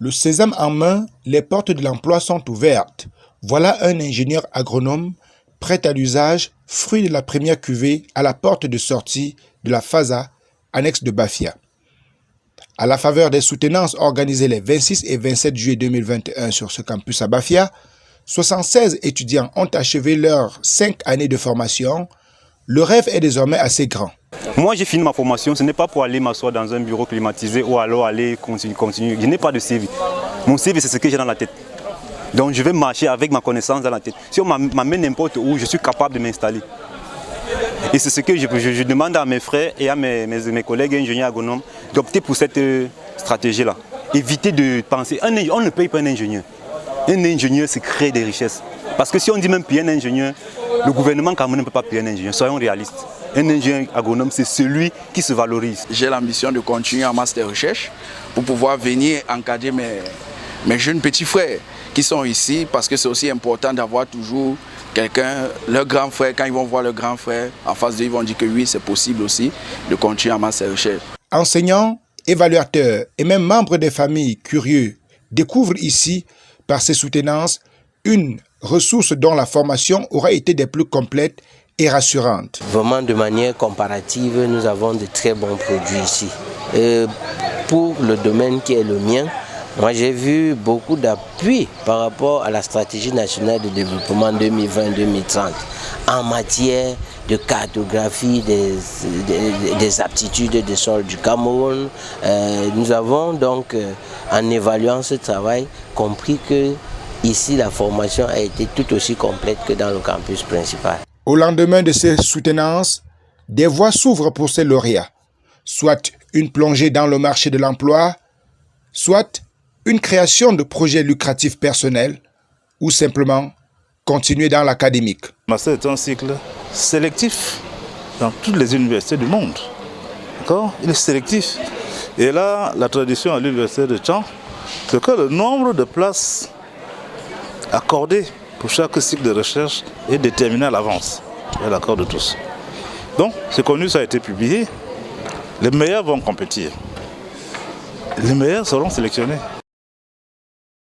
Le sésame en main, les portes de l'emploi sont ouvertes. Voilà un ingénieur agronome prêt à l'usage, fruit de la première cuvée à la porte de sortie de la FASA, annexe de Bafia. À la faveur des soutenances organisées les 26 et 27 juillet 2021 sur ce campus à Bafia, 76 étudiants ont achevé leurs 5 années de formation. Le rêve est désormais assez grand. Moi, j'ai fini ma formation, ce n'est pas pour aller m'asseoir dans un bureau climatisé ou alors aller continuer. Je n'ai pas de CV. Mon CV, c'est ce que j'ai dans la tête. Donc, je vais marcher avec ma connaissance dans la tête. Si on m'amène n'importe où, je suis capable de m'installer. Et c'est ce que je demande à mes frères et à mes collègues ingénieurs agronomes d'opter pour cette stratégie-là. Éviter de penser, on ne paye pas un ingénieur. Un ingénieur, c'est créer des richesses. Parce que si on dit même payer un ingénieur, le gouvernement quand même ne peut pas payer un ingénieur, soyons réalistes. Un ingénieur agronome, c'est celui qui se valorise. J'ai l'ambition de continuer en master de recherche pour pouvoir venir encadrer mes jeunes petits frères qui sont ici, parce que c'est aussi important d'avoir toujours quelqu'un, leur grand frère, quand ils vont voir leur grand frère en face d'eux, ils vont dire que oui, c'est possible aussi de continuer en master de recherche. Enseignants, évaluateurs et même membres des familles curieux découvrent ici, par ces soutenances, une ressource dont la formation aura été des plus complètes et rassurantes. Vraiment, de manière comparative, nous avons de très bons produits ici. Pour le domaine qui est le mien, moi j'ai vu beaucoup d'appui par rapport à la stratégie nationale de développement 2020-2030 en matière de cartographie des aptitudes des sols du Cameroun. Nous avons donc, en évaluant ce travail, compris que ici la formation a été tout aussi complète que dans le campus principal. Au lendemain de ces soutenances, des voies s'ouvrent pour ces lauréats, soit une plongée dans le marché de l'emploi, soit une création de projets lucratifs personnels, ou simplement continuer dans l'académique. Master est un cycle sélectif dans toutes les universités du monde. D'accord ? Il est sélectif. Et là, la tradition à l'université de Tchang, c'est que le nombre de places accordées pour chaque cycle de recherche est déterminé à l'avance, à l'accord de tous. Donc, ce connu, ça a été publié. Les meilleurs vont compétir. Les meilleurs seront sélectionnés.